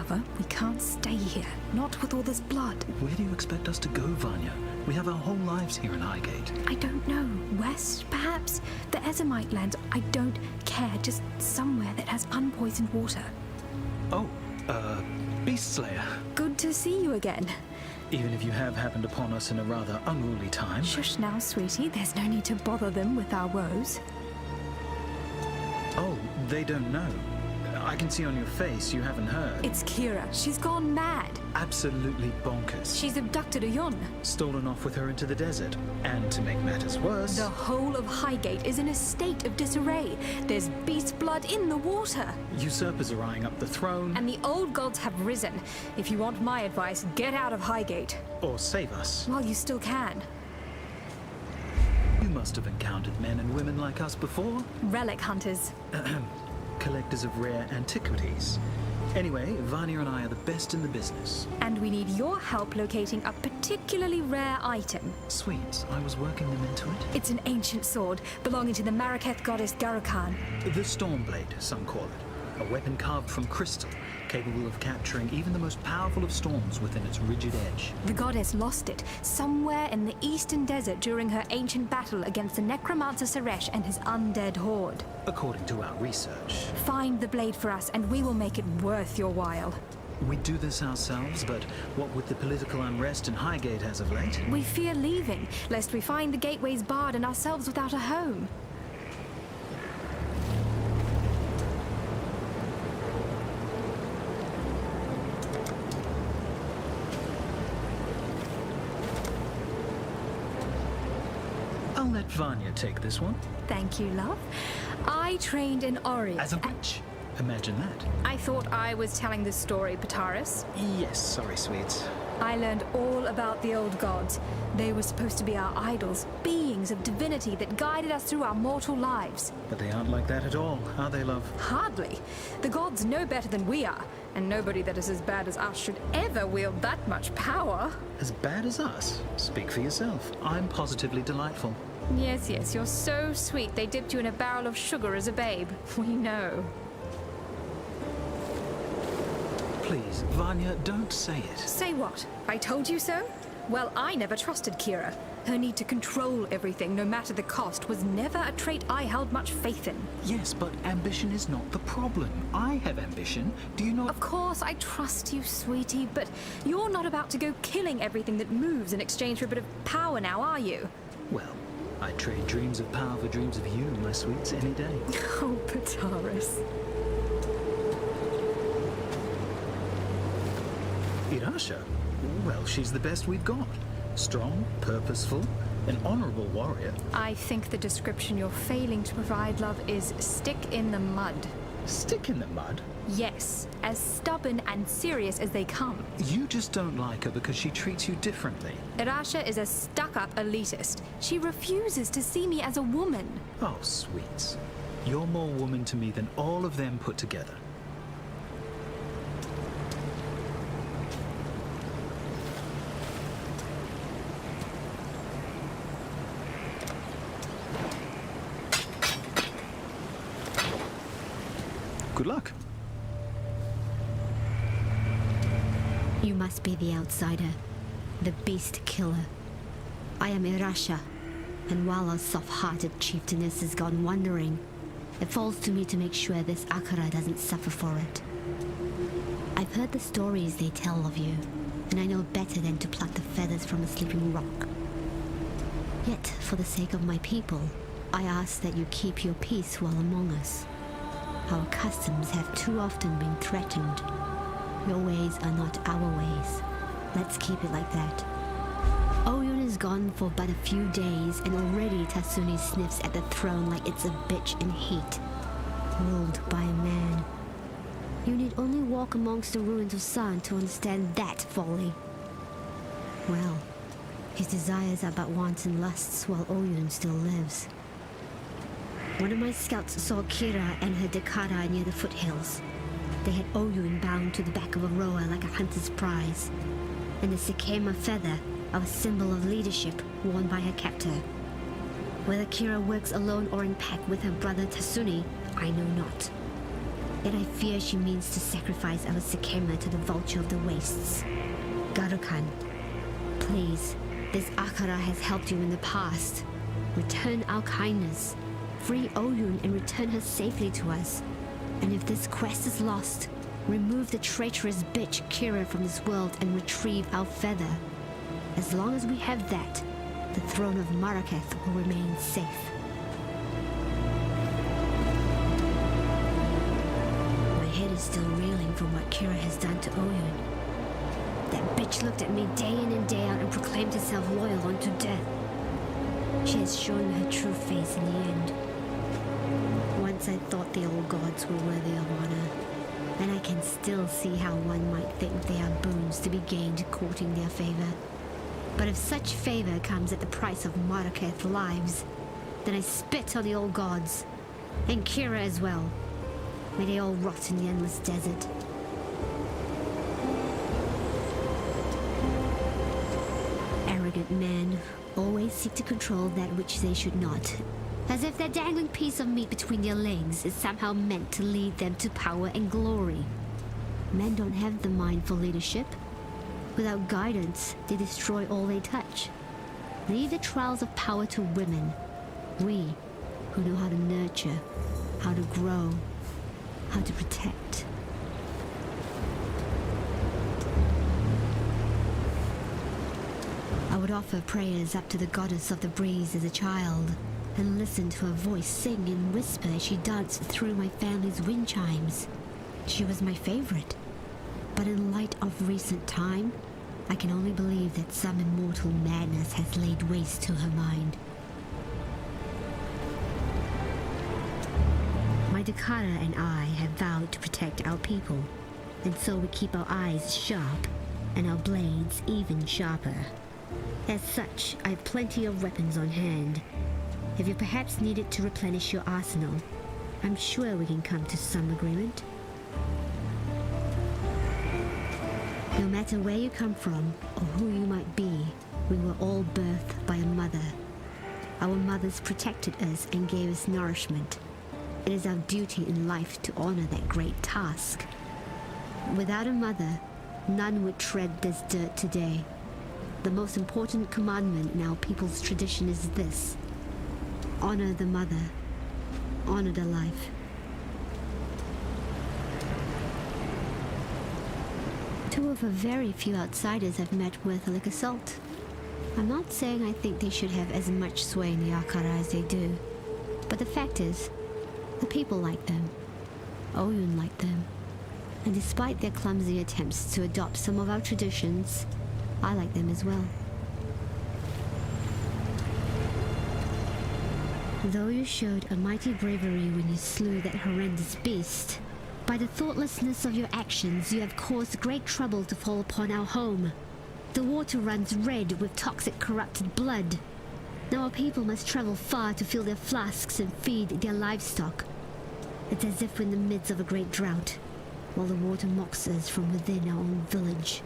Mother. We can't stay here. Not with all this blood. Where do you expect us to go, Vanya? We have our whole lives here in Highgate. I don't know. West, perhaps? The Ezemite lands. I don't care. Just somewhere that has unpoisoned water. Oh, Beast Slayer. Good to see you again. Even if you have happened upon us in a rather unruly time. Shush now, sweetie. There's no need to bother them with our woes. Oh, they don't know. I can see on your face you haven't heard. It's Kira. She's gone mad. Absolutely bonkers. She's abducted Ayun. Stolen off with her into the desert. And to make matters worse... The whole of Highgate is in a state of disarray. There's beast blood in the water. Usurpers are eyeing up the throne. And the old gods have risen. If you want my advice, get out of Highgate. Or save us. While you still can. You must have encountered men and women like us before. Relic hunters. Collectors of rare antiquities. Anyway, Vanya and I are the best in the business. And we need your help locating a particularly rare item. Sweet. I was working them into it. It's an ancient sword belonging to the Maraketh goddess Garukan. The Stormblade, some call it. A weapon carved from crystal, capable of capturing even the most powerful of storms within its rigid edge. The goddess lost it somewhere in the eastern desert during her ancient battle against the necromancer Suresh and his undead horde. According to our research. Find the blade for us and we will make it worth your while. We do this ourselves, but what with the political unrest in Highgate as of late? We fear leaving, lest we find the gateways barred and ourselves without a home. I'll let Vanya take this one. Thank you, love. I trained in Ori. As a witch? Imagine that. I thought I was telling this story, Pataris. Yes, sorry, sweets. I learned all about the old gods. They were supposed to be our idols, beings of divinity that guided us through our mortal lives. But they aren't like that at all, are they, love? Hardly. The gods know better than we are, and nobody that is as bad as us should ever wield that much power. As bad as us? Speak for yourself. I'm positively delightful. Yes, yes, you're so sweet they dipped you in a barrel of sugar as a babe. We know. Please, Vanya, don't say it. Say what? I told you so? Well, I never trusted Kira. Her need to control everything, no matter the cost, was never a trait I held much faith in. Yes, but ambition is not the problem. I have ambition. Do you not? Of course, I trust you, sweetie, but you're not about to go killing everything that moves in exchange for a bit of power now, are you? Well, I'd trade dreams of power for dreams of you, my sweets, any day. Oh, Pataris. Irasha? Well, she's the best we've got. Strong, purposeful, an honorable warrior. I think the description you're failing to provide, love, is stick in the mud. Stick in the mud? Yes, as stubborn and serious as they come. You just don't like her because she treats you differently. Irasha is a stuck-up elitist. She refuses to see me as a woman. Oh, sweets. You're more woman to me than all of them put together. Good luck. You must be the outsider, the beast killer. I am Irasha, and while our soft-hearted chieftainess has gone wandering, it falls to me to make sure this Akara doesn't suffer for it. I've heard the stories they tell of you, and I know better than to pluck the feathers from a sleeping rock. Yet, for the sake of my people, I ask that you keep your peace while among us. Our customs have too often been threatened. Your ways are not our ways. Let's keep it like that. Oyun is gone for but a few days, and already Tasuni sniffs at the throne like it's a bitch in heat. Ruled by a man. You need only walk amongst the ruins of San to understand that folly. Well, his desires are but wants and lusts while Oyun still lives. One of my scouts saw Kira and her Dekara near the foothills. They had Oyun bound to the back of a roa like a hunter's prize, and the Sekema feather of a symbol of leadership worn by her captor. Whether Kira works alone or in pack with her brother Tasuni, I know not. Yet I fear she means to sacrifice our Sekema to the vulture of the wastes. Garukan, please, this Akara has helped you in the past. Return our kindness. Free Oyun and return her safely to us. And if this quest is lost, remove the traitorous bitch Kira from this world and retrieve our feather. As long as we have that, the throne of Maraketh will remain safe. My head is still reeling from what Kira has done to Oyun. That bitch looked at me day in and day out and proclaimed herself loyal unto death. She has shown her true face in the end. Once I thought the old gods were worthy of honor, and I can still see how one might think they are boons to be gained courting their favor. But if such favor comes at the price of Maraketh lives, then I spit on the old gods, and Kira as well. May they all rot in the endless desert. Arrogant men always seek to control that which they should not, as if that dangling piece of meat between their legs is somehow meant to lead them to power and glory. Men don't have the mind for leadership. Without guidance, they destroy all they touch. Leave the trials of power to women. We, who know how to nurture, how to grow, how to protect. I would offer prayers up to the goddess of the breeze as a child, and listen to her voice sing and whisper as she danced through my family's wind chimes. She was my favorite. But in light of recent time, I can only believe that some immortal madness has laid waste to her mind. My Dakara and I have vowed to protect our people, and so we keep our eyes sharp and our blades even sharper. As such, I have plenty of weapons on hand. If you perhaps needed to replenish your arsenal, I'm sure we can come to some agreement. No matter where you come from or who you might be, we were all birthed by a mother. Our mothers protected us and gave us nourishment. It is our duty in life to honor that great task. Without a mother, none would tread this dirt today. The most important commandment in our people's tradition is this: honor the mother, honor the life. Two of the very few outsiders I've met with are like assault. I'm not saying I think they should have as much sway in the Akara as they do, but the fact is, the people like them. Oyun liked them. And despite their clumsy attempts to adopt some of our traditions, I like them as well. Though you showed a mighty bravery when you slew that horrendous beast, by the thoughtlessness of your actions, you have caused great trouble to fall upon our home. The water runs red with toxic corrupted blood. Now our people must travel far to fill their flasks and feed their livestock. It's as if we're in the midst of a great drought, while the water mocks us from within our own village.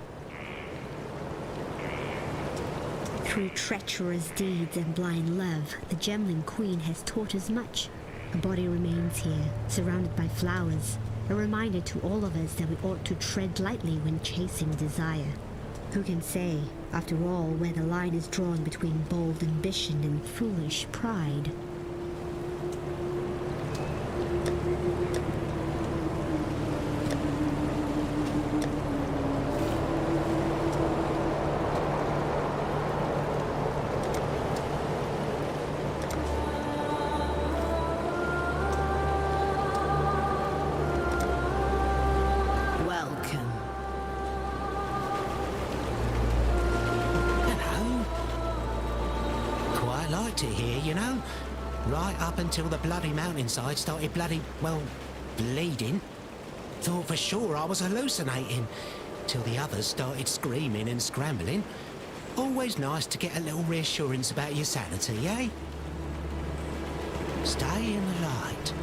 Through treacherous deeds and blind love, the Gemling Queen has taught us much. Her body remains here, surrounded by flowers, a reminder to all of us that we ought to tread lightly when chasing desire. Who can say, after all, where the line is drawn between bold ambition and foolish pride? Up until the bloody mountainside started bleeding. Thought for sure I was hallucinating, till the others started screaming and scrambling. Always nice to get a little reassurance about your sanity, eh? Stay in the light.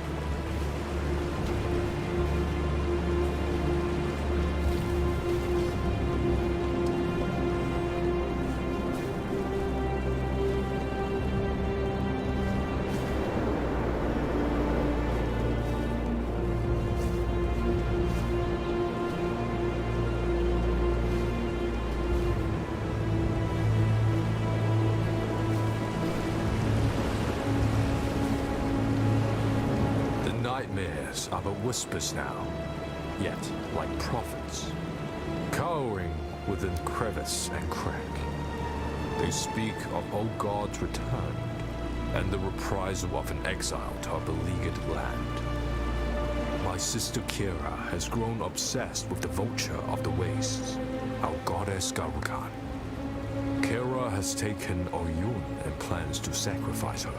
nightmares are but whispers now, yet like prophets, cowering within crevice and crack. They speak of old gods returned, and the reprisal of an exile to a beleaguered land. My sister Kira has grown obsessed with the vulture of the wastes, our goddess Garukan. Kira has taken Oyun and plans to sacrifice her,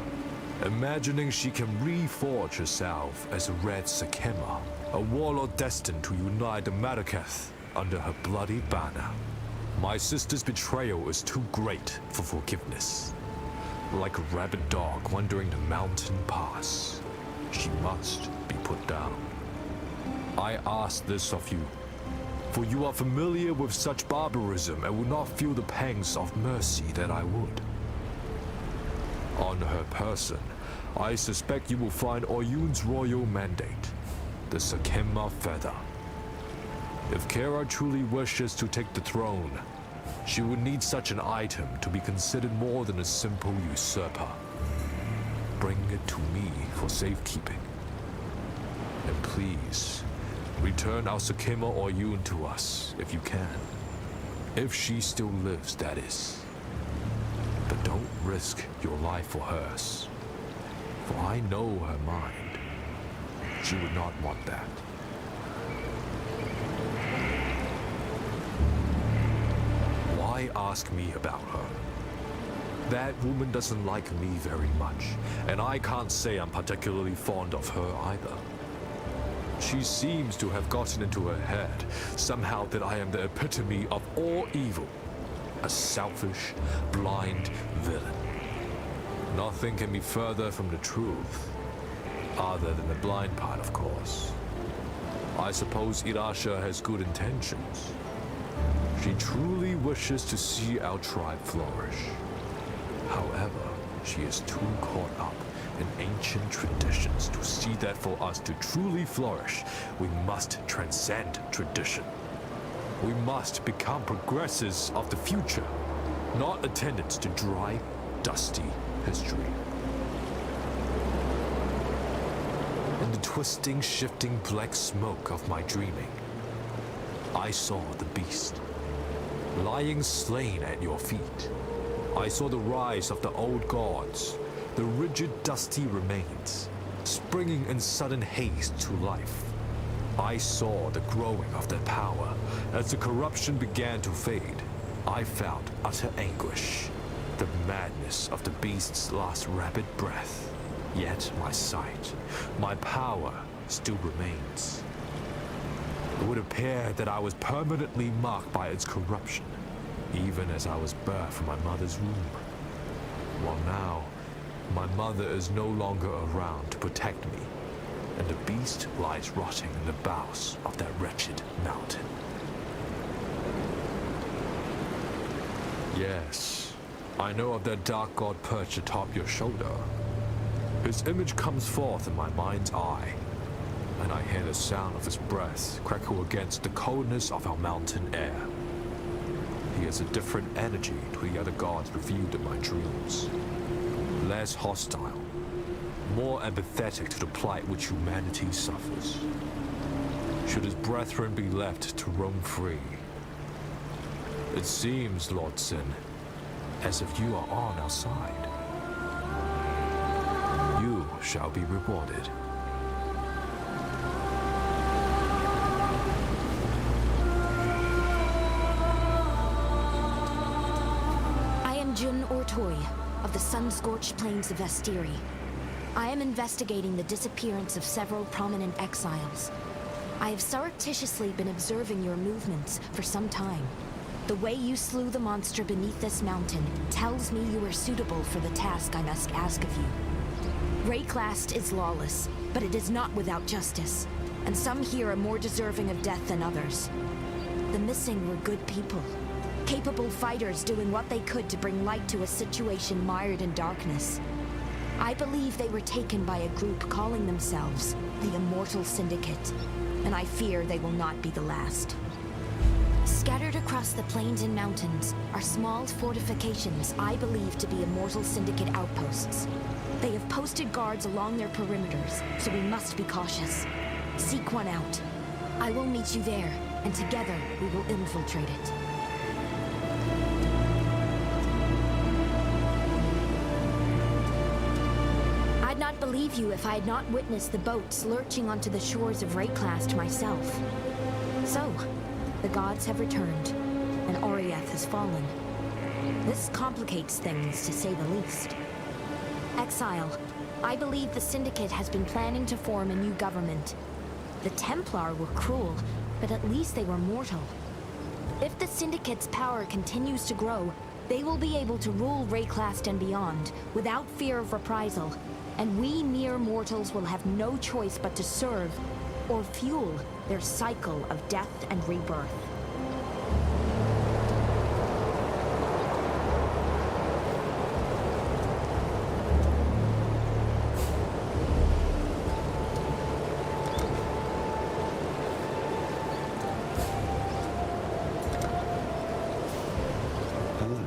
imagining she can reforge herself as a Red Sakema, a warlord destined to unite the Madaketh under her bloody banner. My sister's betrayal is too great for forgiveness. Like a rabid dog wandering the mountain pass, she must be put down. I ask this of you, for you are familiar with such barbarism and will not feel the pangs of mercy that I would. On her person, I suspect you will find Oyun's royal mandate, the Sakema feather. If Kira truly wishes to take the throne, she would need such an item to be considered more than a simple usurper. Bring it to me for safekeeping. And please, return our Sakema Oyun to us, if you can. If she still lives, that is. But don't risk your life for hers. For I know her mind. She would not want that. Why ask me about her? That woman doesn't like me very much, and I can't say I'm particularly fond of her either. She seems to have gotten into her head somehow that I am the epitome of all evil. A selfish, blind villain. Nothing can be further from the truth, other than the blind part, of course. I suppose Irasha has good intentions. She truly wishes to see our tribe flourish. However, she is too caught up in ancient traditions to see that for us to truly flourish, we must transcend tradition. We must become progressors of the future, not attendants to dry, dusty history. In the twisting, shifting black smoke of my dreaming, I saw the beast, lying slain at your feet. I saw the rise of the old gods, the rigid, dusty remains, springing in sudden haste to life. I saw the growing of their power. As the corruption began to fade, I felt utter anguish, the madness of the beast's last rapid breath. Yet my sight, my power, still remains. It would appear that I was permanently marked by its corruption, even as I was birthed from my mother's womb. While now, my mother is no longer around to protect me, and the beast lies rotting in the bowels of that wretched mountain. Yes, I know of that dark god perched atop your shoulder. His image comes forth in my mind's eye, and I hear the sound of his breath crackle against the coldness of our mountain air. He has a different energy to the other gods revealed in my dreams. Less hostile, more empathetic to the plight which humanity suffers. Should his brethren be left to roam free? It seems, Lord Sin, as if you are on our side. You shall be rewarded. I am Jun Ortoy, of the sun-scorched plains of Vestiri. I am investigating the disappearance of several prominent exiles. I have surreptitiously been observing your movements for some time. The way you slew the monster beneath this mountain tells me you are suitable for the task I must ask of you. Rayclast is lawless, but it is not without justice, and some here are more deserving of death than others. The missing were good people, capable fighters doing what they could to bring light to a situation mired in darkness. I believe they were taken by a group calling themselves the Immortal Syndicate, and I fear they will not be the last. Scattered across the plains and mountains are small fortifications I believe to be Immortal Syndicate outposts. They have posted guards along their perimeters, so we must be cautious. Seek one out. I will meet you there, and together we will infiltrate it. I'd not believe you if I had not witnessed the boats lurching onto the shores of Rayclast myself. So, the gods have returned, and Oriath has fallen. This complicates things, to say the least. Exile, I believe the Syndicate has been planning to form a new government. The Templar were cruel, but at least they were mortal. If the Syndicate's power continues to grow, they will be able to rule Rayclast and beyond, without fear of reprisal, and we mere mortals will have no choice but to serve, or fuel, their cycle of death and rebirth. Hello.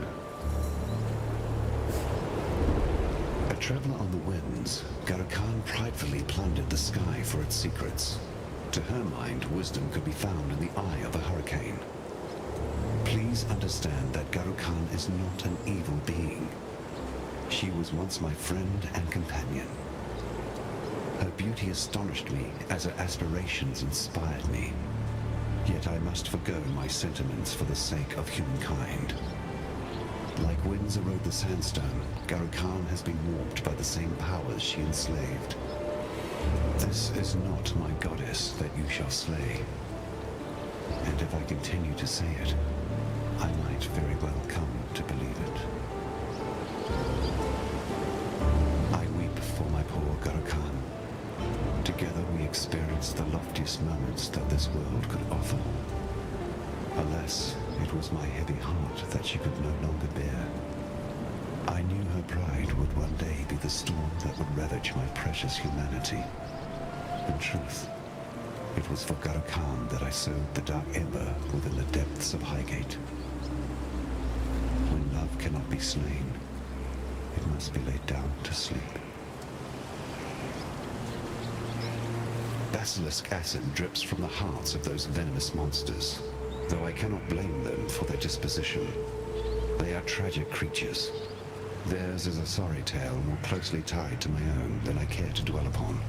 A traveler on the winds, Garo-Khan pridefully plundered the sky for its secrets. To her mind, wisdom could be found in the eye of a hurricane. Please understand that Garo-Khan is not an evil being. She was once my friend and companion. Her beauty astonished me as her aspirations inspired me. Yet I must forgo my sentiments for the sake of humankind. Like winds erode the sandstone, Garo-Khan has been warped by the same powers she enslaved. This is not my goddess that you shall slay. And if I continue to say it, I might very well come to believe it. I weep for my poor Garo-Khan. Together we experienced the loftiest moments that this world could offer. Alas, it was my heavy heart that she could no longer bear. I knew her pride would one day be the storm that would ravage my precious humanity. In truth, it was for Garo-Khan that I sowed the dark ember within the depths of Highgate. When love cannot be slain, it must be laid down to sleep. Basilisk acid drips from the hearts of those venomous monsters, though I cannot blame them for their disposition. They are tragic creatures. Theirs is a sorry tale more closely tied to my own than I care to dwell upon.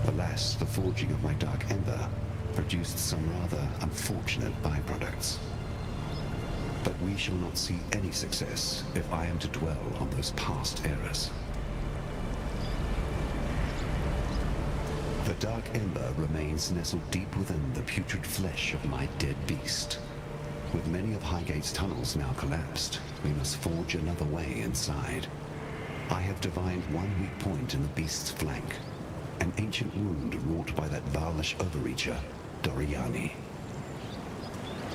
Alas, the forging of my dark ember produced some rather unfortunate byproducts. But we shall not see any success if I am to dwell on those past eras. The dark ember remains nestled deep within the putrid flesh of my dead beast. With many of Highgate's tunnels now collapsed, we must forge another way inside. I have divined one weak point in the beast's flank, an ancient wound wrought by that Varlish overreacher, Doriani.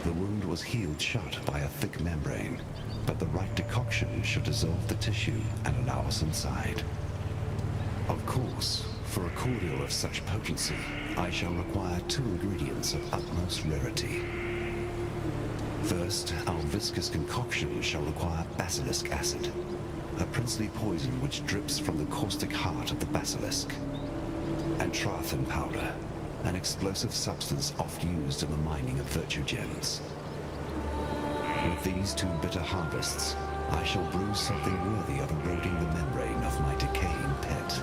The wound was healed shut by a thick membrane, but the right decoction should dissolve the tissue and allow us inside. Of course, for a cordial of such potency, I shall require 2 ingredients of utmost rarity. First, our viscous concoction shall require basilisk acid, a princely poison which drips from the caustic heart of the basilisk, and Trathan powder, an explosive substance oft used in the mining of virtue gems. With these 2 bitter harvests, I shall brew something worthy of eroding the membrane of my decaying pet.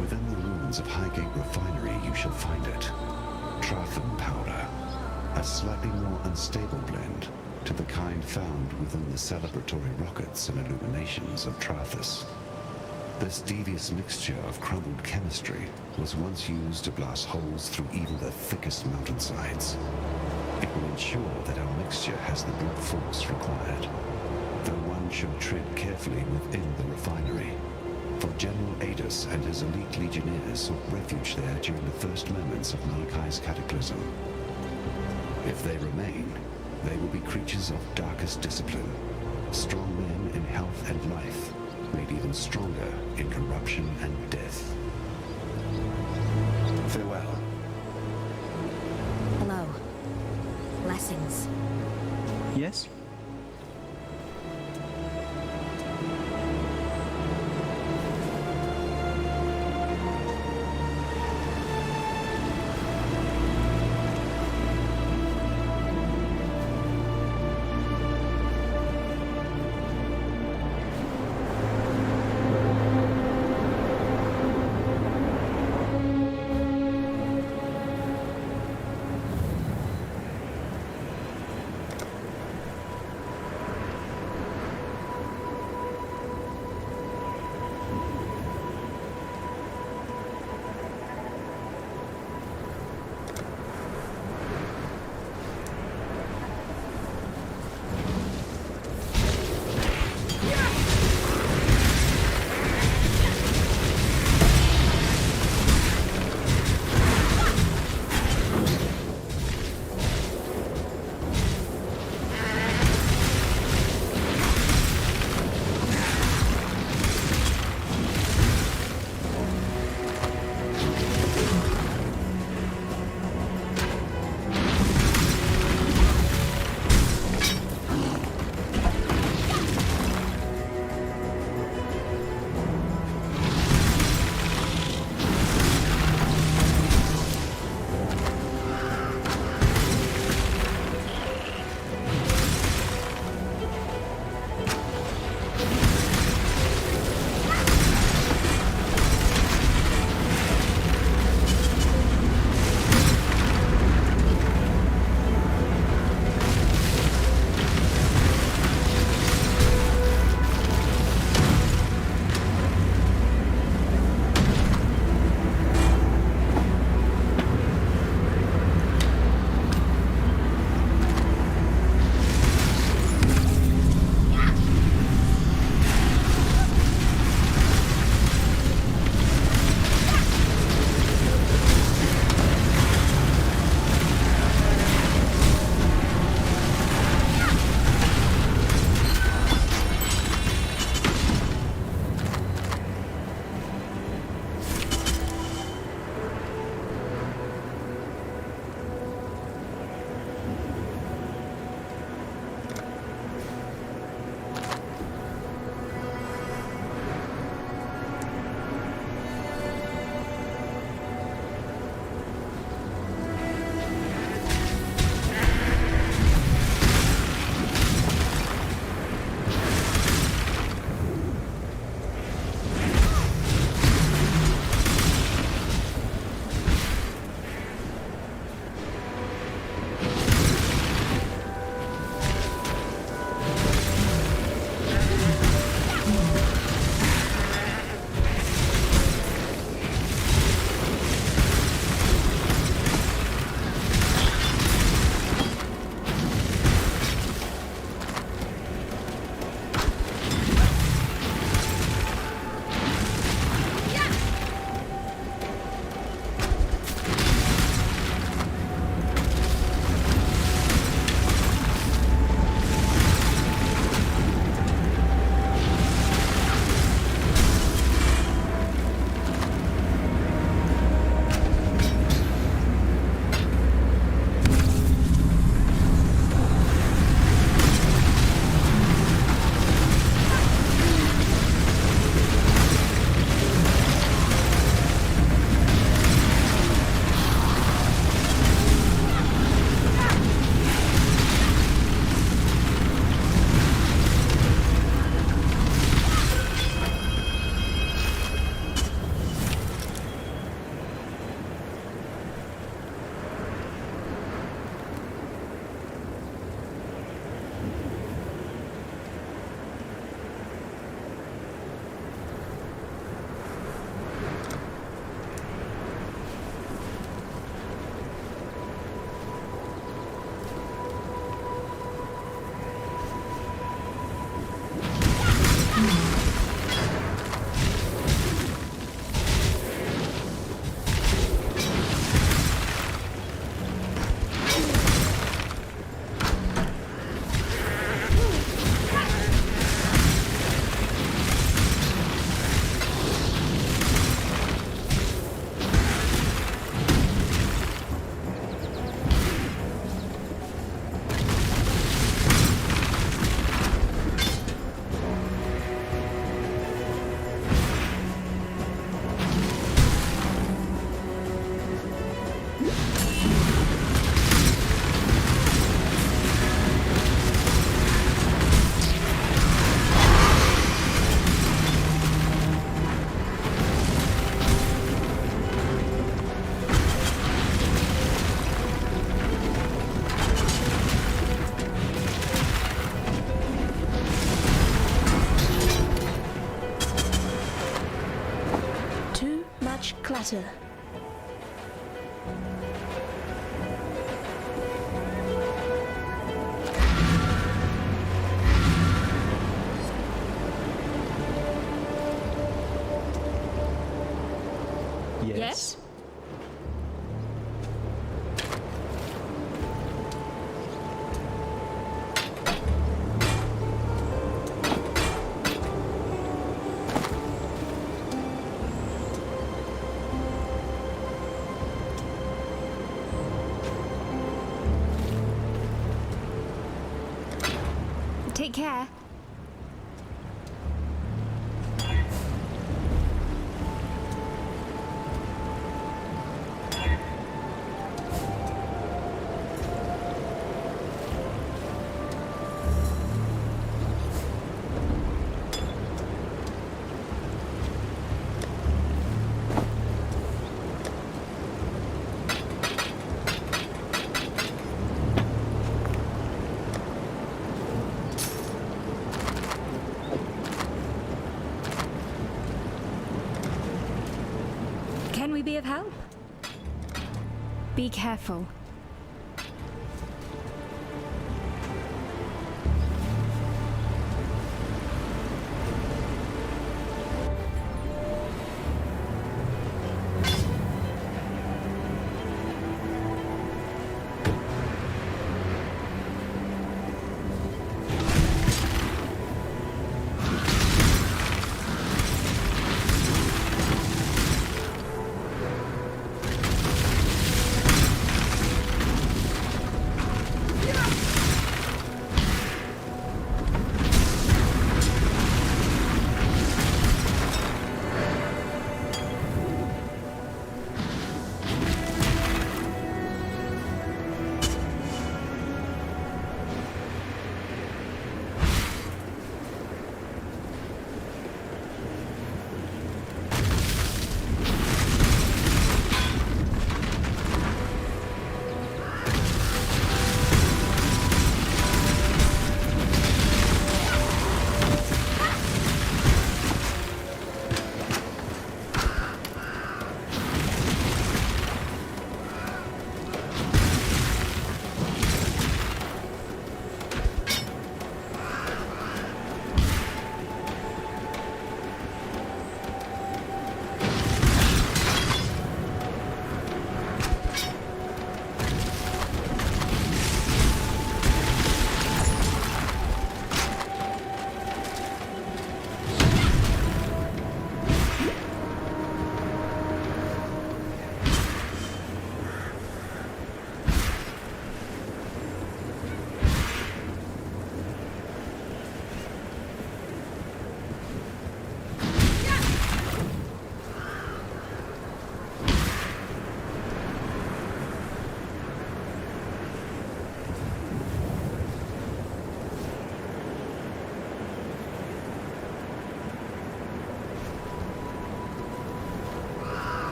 Within the ruins of Highgate Refinery you shall find it. Trathan powder, a slightly more unstable blend to the kind found within the celebratory rockets and illuminations of Trathus. This devious mixture of crumbled chemistry was once used to blast holes through even the thickest mountainsides. It will ensure that our mixture has the brute force required, though one should tread carefully within the refinery, for General Adus and his elite legionnaires sought refuge there during the first moments of Malachi's cataclysm. If they remain, they will be creatures of darkest discipline, strong men in health and life, made even stronger in corruption and death. Farewell. Yes? much clutter. Yes? Take care. Can we be of help? Be careful.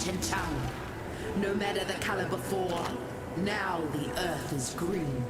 in town. No matter the color before, now the earth is green.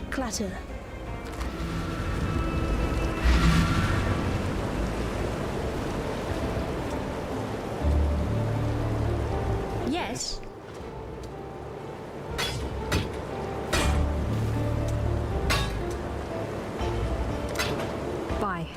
Clatter. Yes. Bye.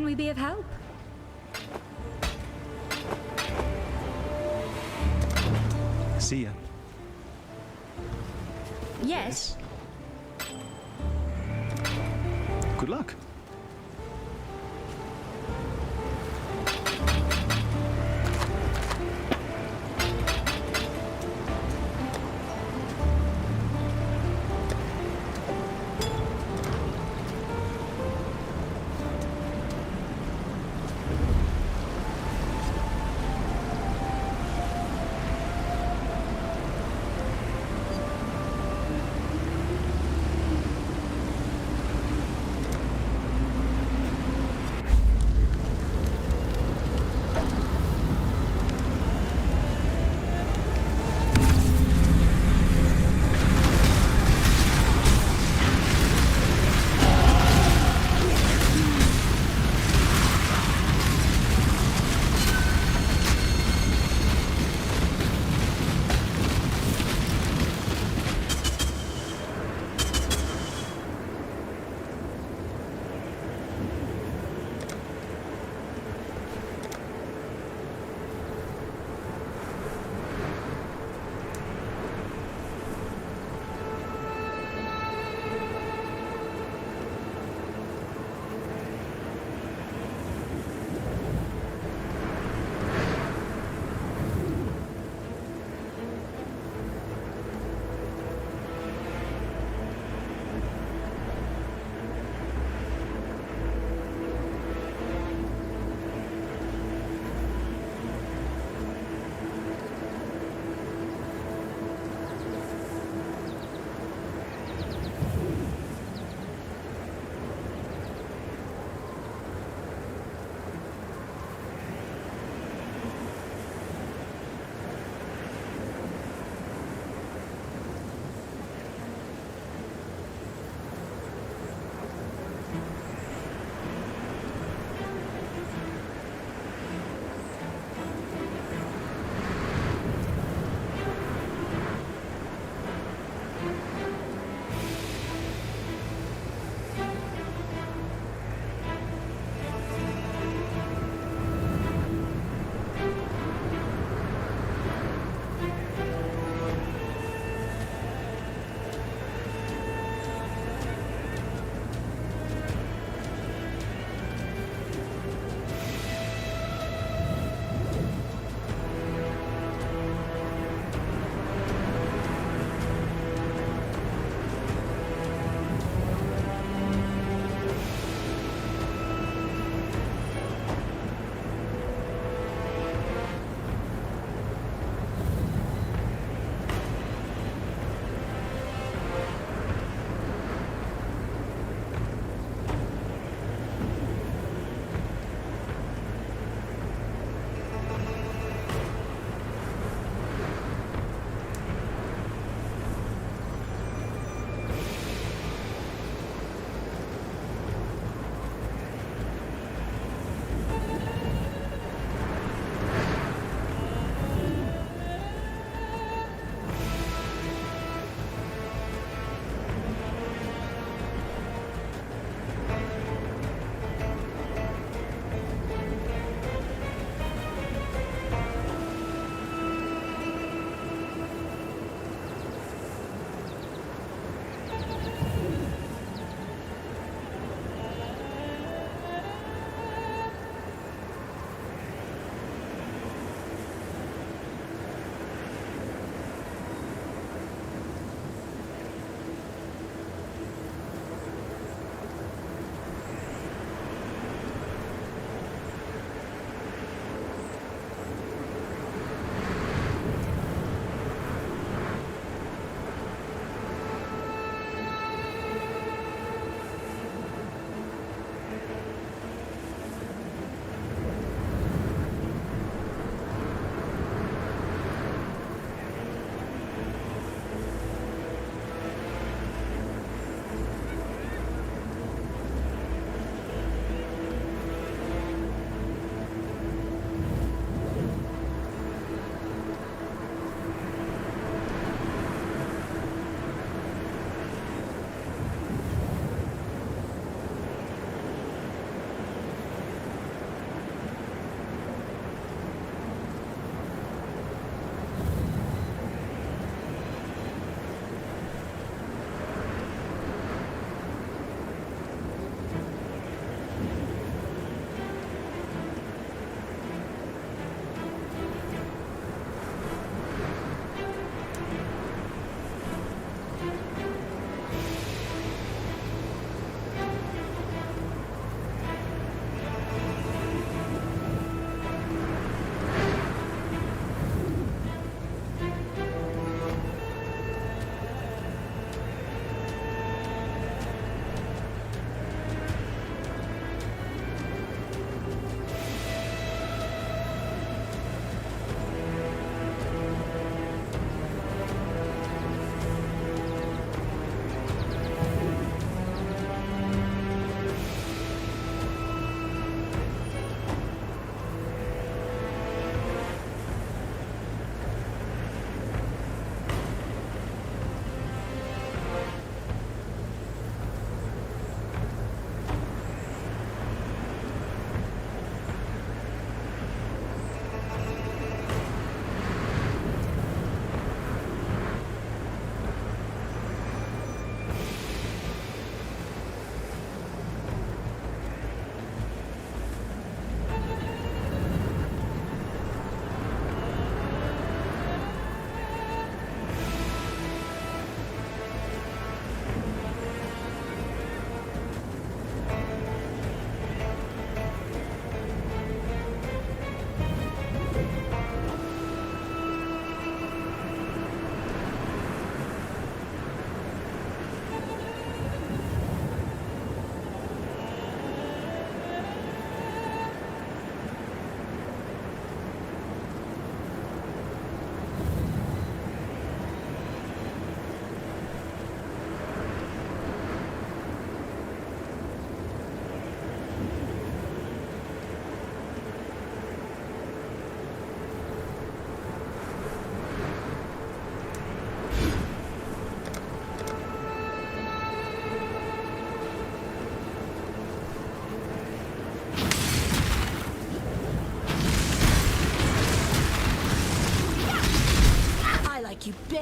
can we be of help? See ya. Yes. Good luck.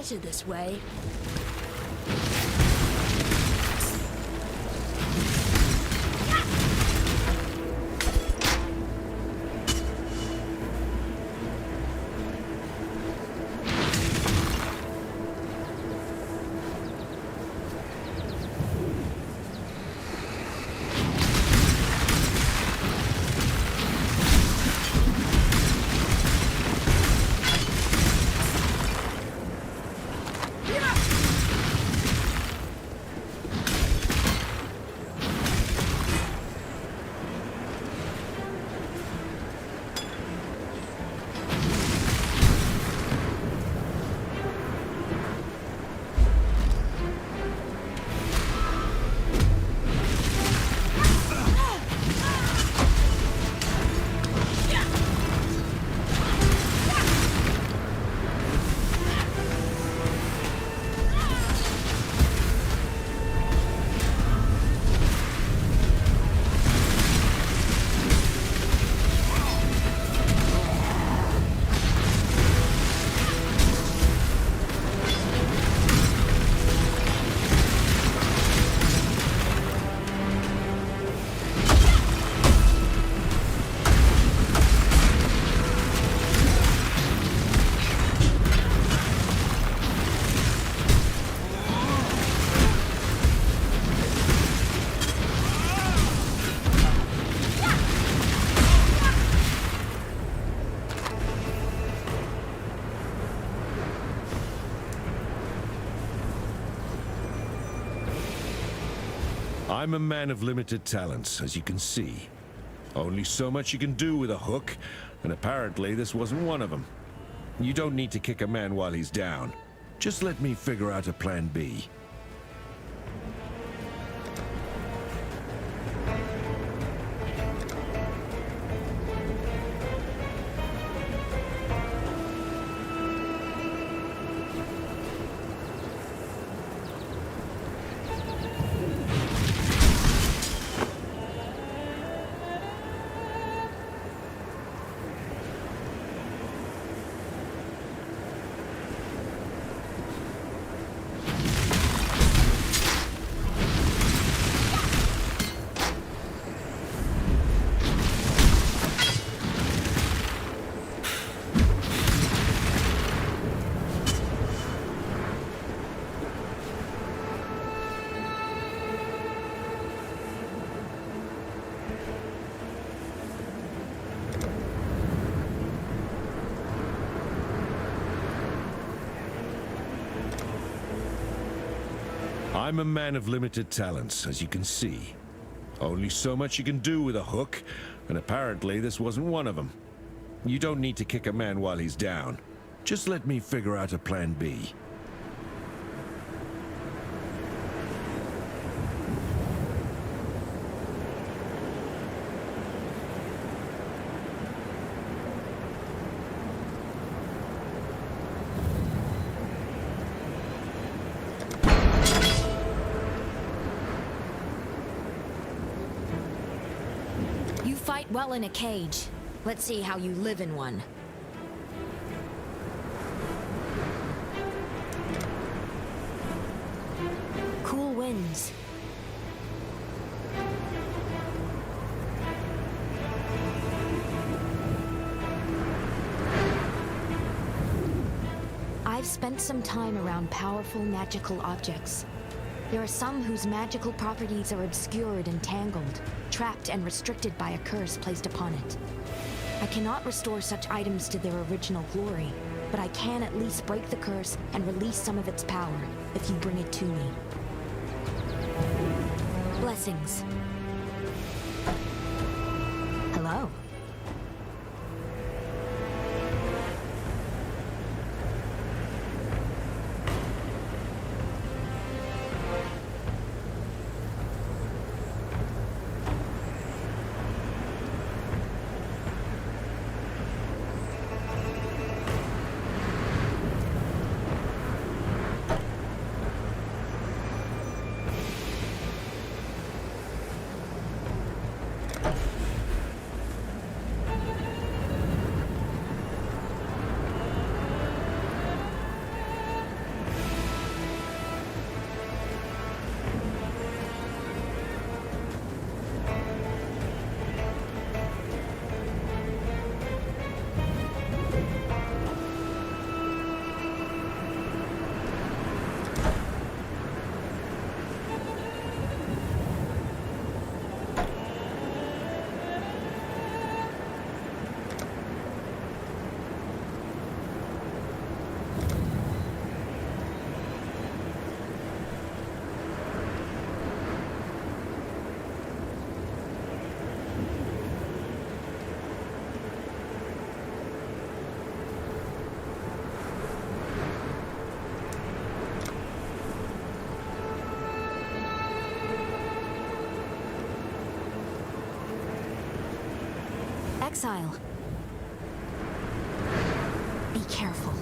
better this way. I'm a man of limited talents, as you can see. Only so much you can do with a hook, and apparently this wasn't one of them. You don't need to kick a man while he's down. Just let me figure out a plan B. I'm a man of limited talents, as you can see. Only so much you can do with a hook, and apparently this wasn't one of them. You don't need to kick a man while he's down. Just let me figure out a plan B. You fight well in a cage. Let's see how you live in one. Cool winds. I've spent some time around powerful magical objects. There are some whose magical properties are obscured and tangled, trapped and restricted by a curse placed upon it. I cannot restore such items to their original glory, but I can at least break the curse and release some of its power if you bring it to me. Blessings. Hello. Exile. Be careful.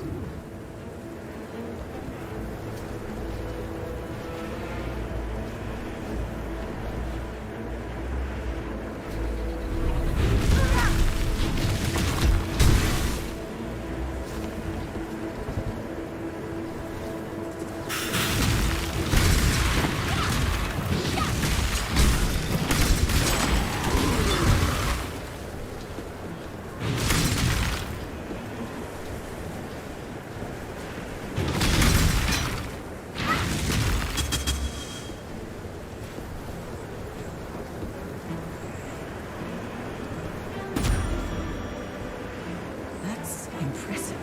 That's impressive.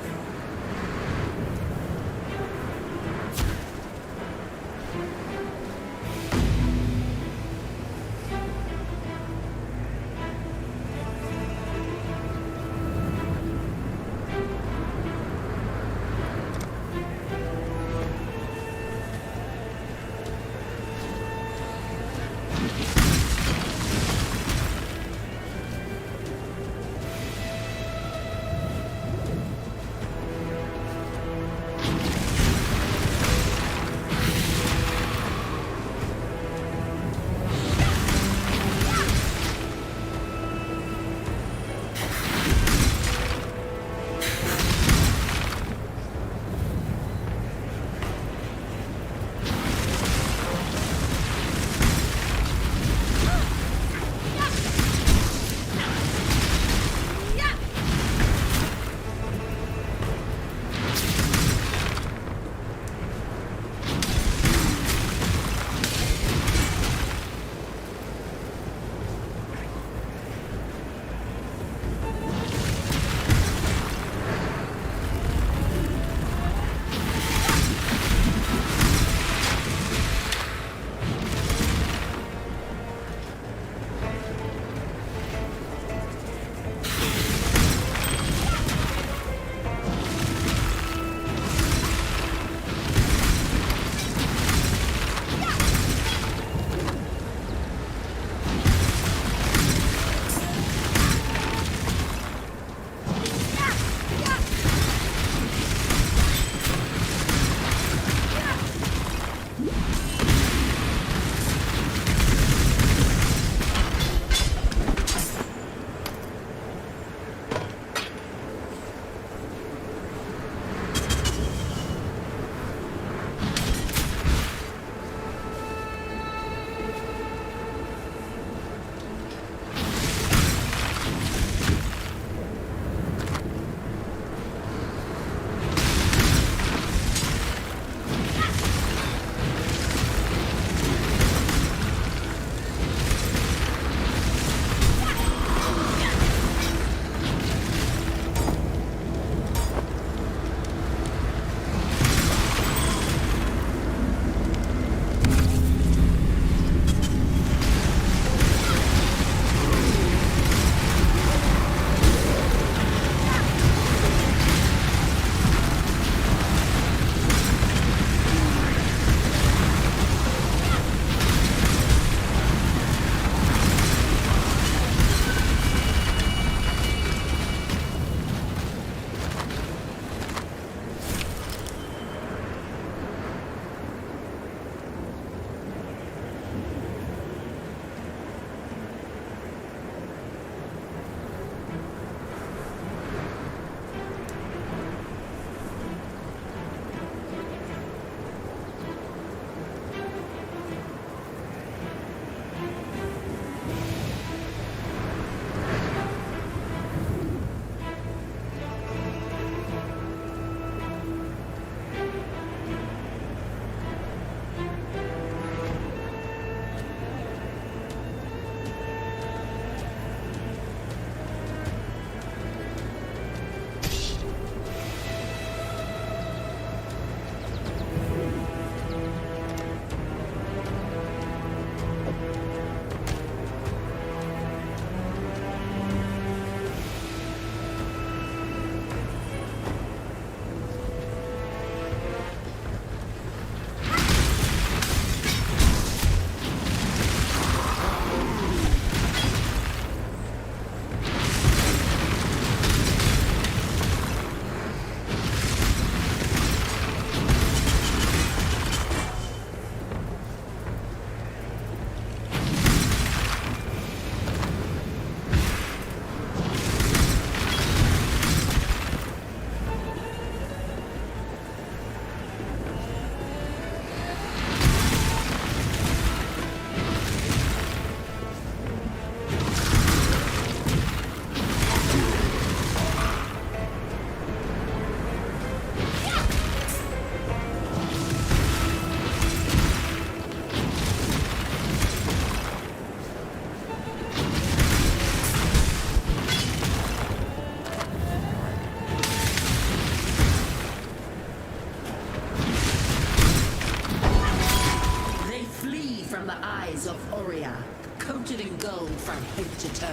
from head to toe.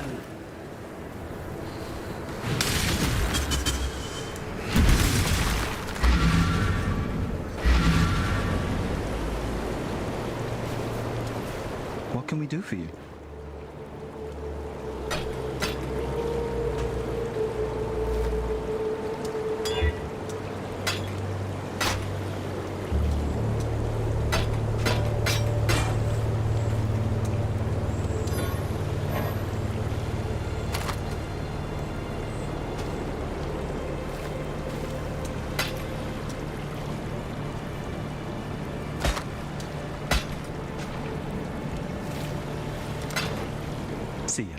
What can we do for you? See ya.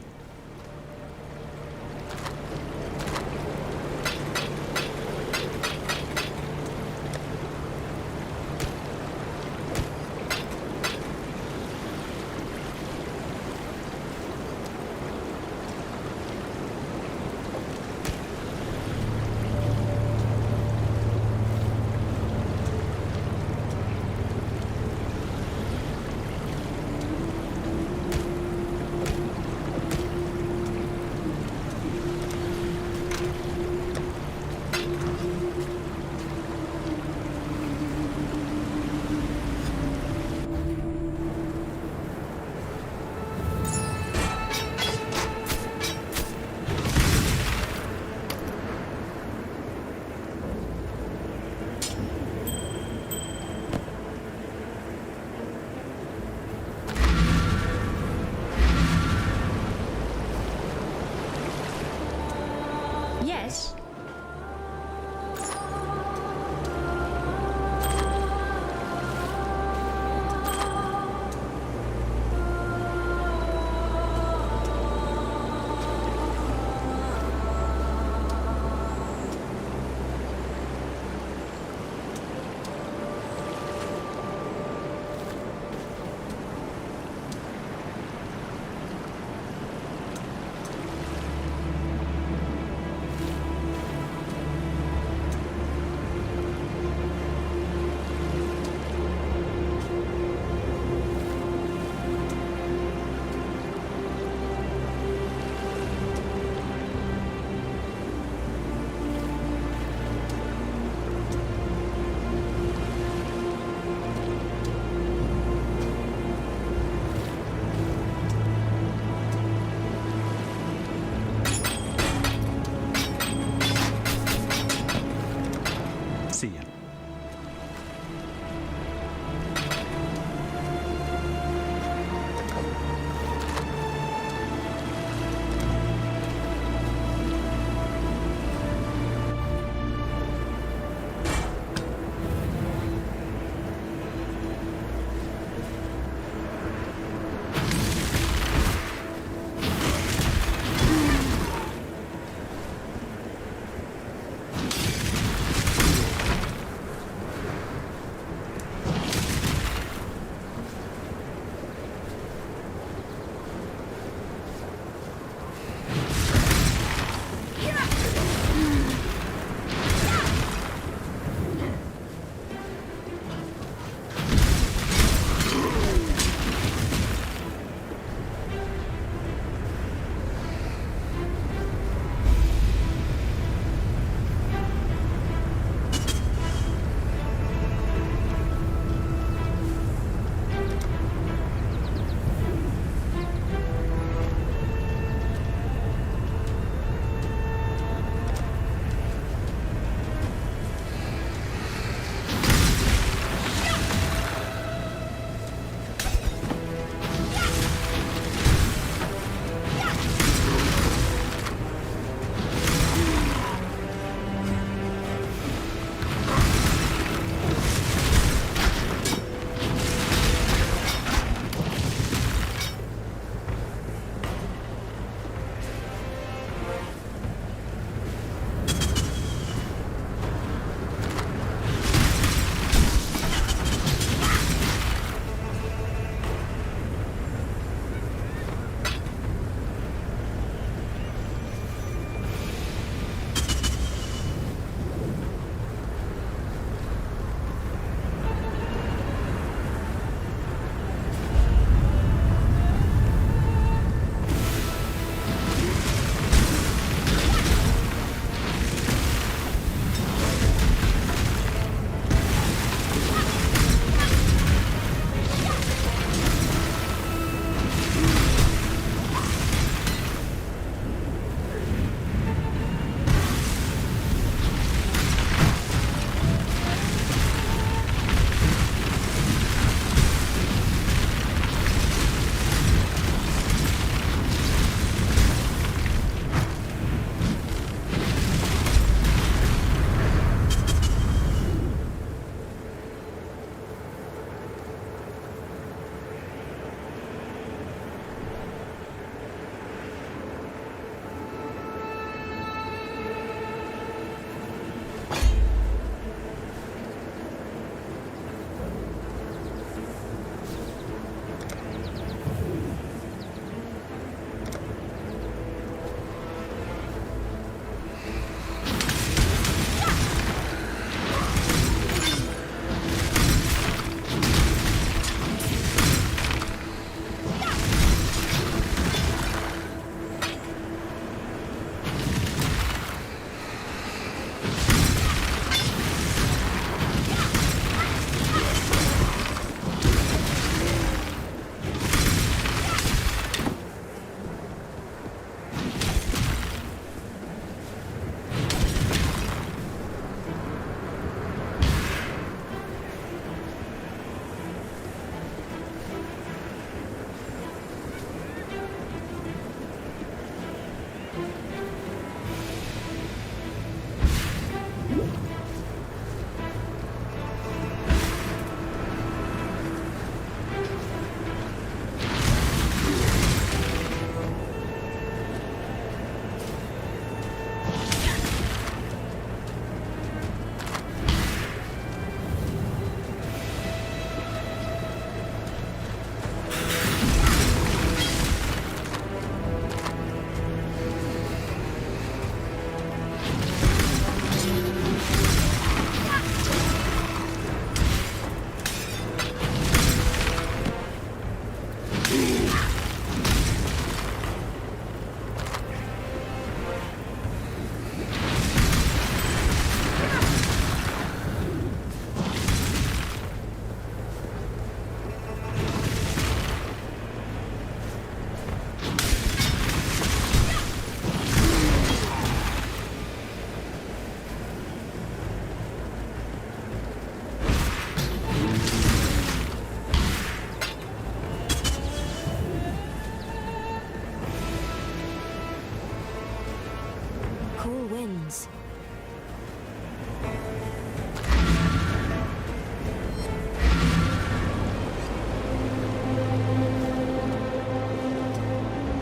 begins.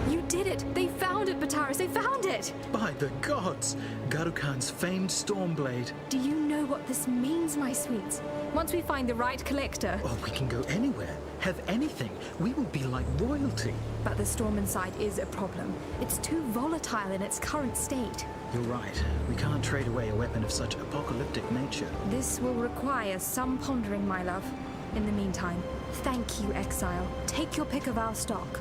You did it! They found it, Bataris! They found it! By the gods! Garukhan's famed Stormblade. Do you know what this means, my sweets? Once we find the right collector... Oh, we can go anywhere, have anything. We will be like royalty. But the storm inside is a problem. It's too volatile in its current state. You're right. We can't trade away a weapon of such apocalyptic nature. This will require some pondering, my love. In the meantime, thank you, Exile. Take your pick of our stock.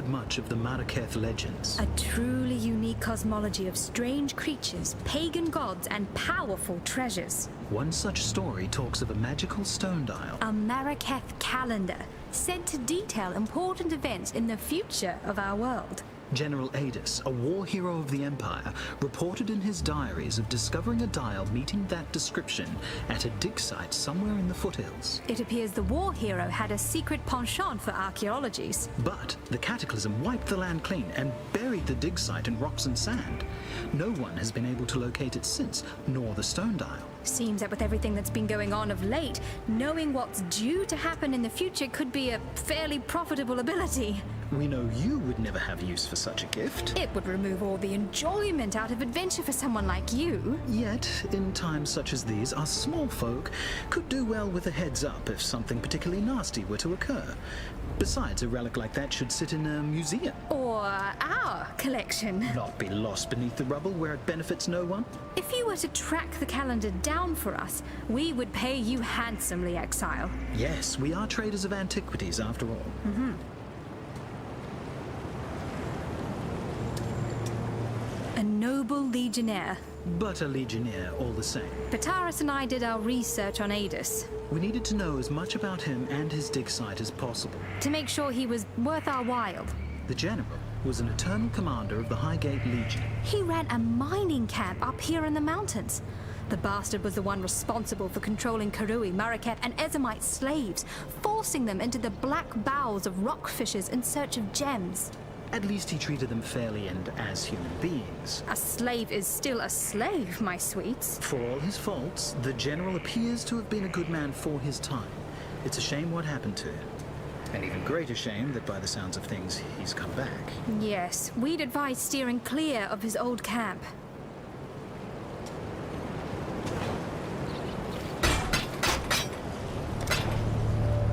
Much of the Maraketh legends. A truly unique cosmology of strange creatures, pagan gods, and powerful treasures. One such story talks of a magical stone dial. A Maraketh calendar, said to detail important events in the future of our world. General Adis, a war hero of the Empire, reported in his diaries of discovering a dial meeting that description at a dig site somewhere in the foothills. It appears the war hero had a secret penchant for archaeologies. But the cataclysm wiped the land clean and buried the dig site in rocks and sand. No one has been able to locate it since, nor the stone dial. Seems that with everything that's been going on of late, knowing what's due to happen in the future could be a fairly profitable ability. We know you would never have use for such a gift. It would remove all the enjoyment out of adventure for someone like you. Yet, in times such as these, us small folk could do well with a heads up if something particularly nasty were to occur. Besides, a relic like that should sit in a museum. Or our collection. Not be lost beneath the rubble where it benefits no one. If you were to track the calendar down for us, we would pay you handsomely, Exile. Yes, we are traders of antiquities after all. Mm-hmm. A noble legionnaire. But a legionnaire all the same. Bataris and I did our research on Adis. We needed to know as much about him and his dig site as possible. To make sure he was worth our while. The general was an eternal commander of the Highgate Legion. He ran a mining camp up here in the mountains. The bastard was the one responsible for controlling Karui, Maraketh, and Ezamite slaves, forcing them into the black bowels of rockfishes in search of gems. At least he treated them fairly and as human beings. A slave is still a slave, my sweets. For all his faults, the general appears to have been a good man for his time. It's a shame what happened to him. An even greater shame that by the sounds of things, he's come back. Yes, we'd advise steering clear of his old camp.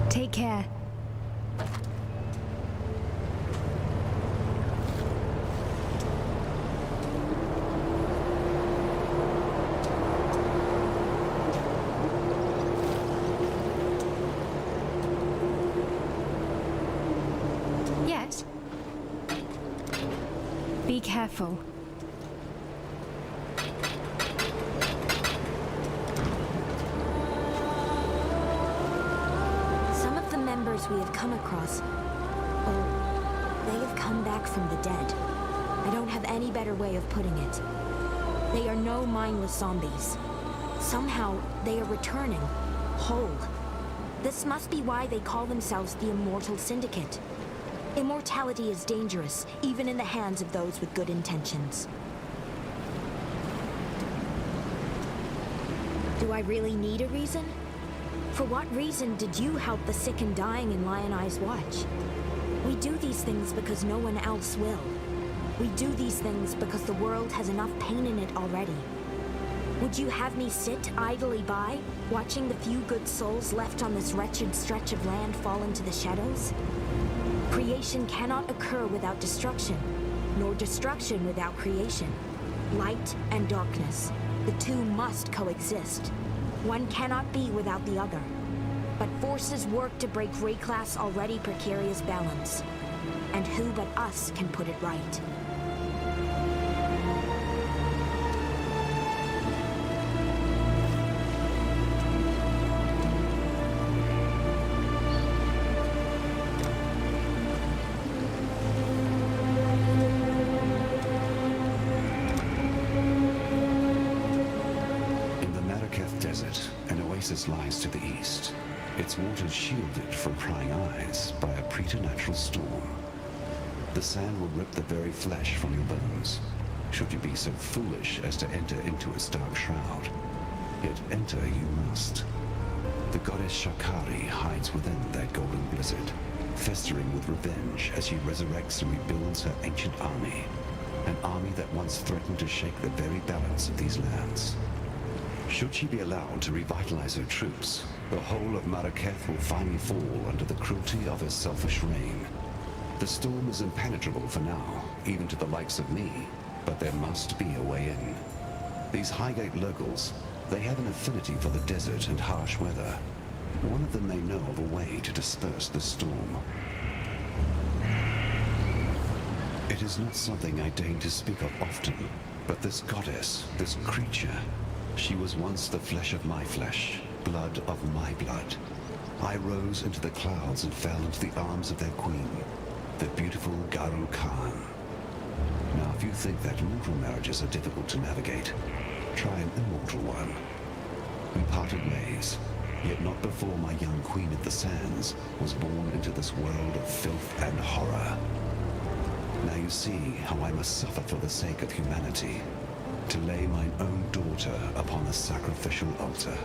Take care. Yes. Be careful. Some of the members we have come across, they have come back from the dead. I don't have any better way of putting it. They are no mindless zombies. Somehow, they are returning, whole. This must be why they call themselves the Immortal Syndicate. Immortality is dangerous, even in the hands of those with good intentions. Do I really need a reason? For what reason did you help the sick and dying in Lion Eye's watch? We do these things because no one else will. We do these things because the world has enough pain in it already. Would you have me sit idly by, watching the few good souls left on this wretched stretch of land fall into the shadows? Creation cannot occur without destruction, nor destruction without creation. Light and darkness, the two must coexist. One cannot be without the other. But forces work to break Rayclass' already precarious balance. And who but us can put it right? oasis lies to the east, its waters shielded from prying eyes by a preternatural storm. The sand will rip the very flesh from your bones, should you be so foolish as to enter into its dark shroud. Yet enter you must. The goddess Shakari hides within that golden blizzard, festering with revenge as she resurrects and rebuilds her ancient army. An army that once threatened to shake the very balance of these lands. Should she be allowed to revitalize her troops, the whole of Marrakech will finally fall under the cruelty of her selfish reign. The storm is impenetrable for now, even to the likes of me, but there must be a way in. These Highgate locals, they have an affinity for the desert and harsh weather. One of them may know of a way to disperse the storm. It is not something I deign to speak of often, but this goddess, this creature, she was once the flesh of my flesh, blood of my blood. I rose into the clouds and fell into the arms of their queen, the beautiful Garu Khan. Now, if you think that mortal marriages are difficult to navigate, try an immortal one. We parted ways, yet not before my young queen of the sands was born into this world of filth and horror. Now you see how I must suffer for the sake of humanity, to lay mine own daughter upon a sacrificial altar.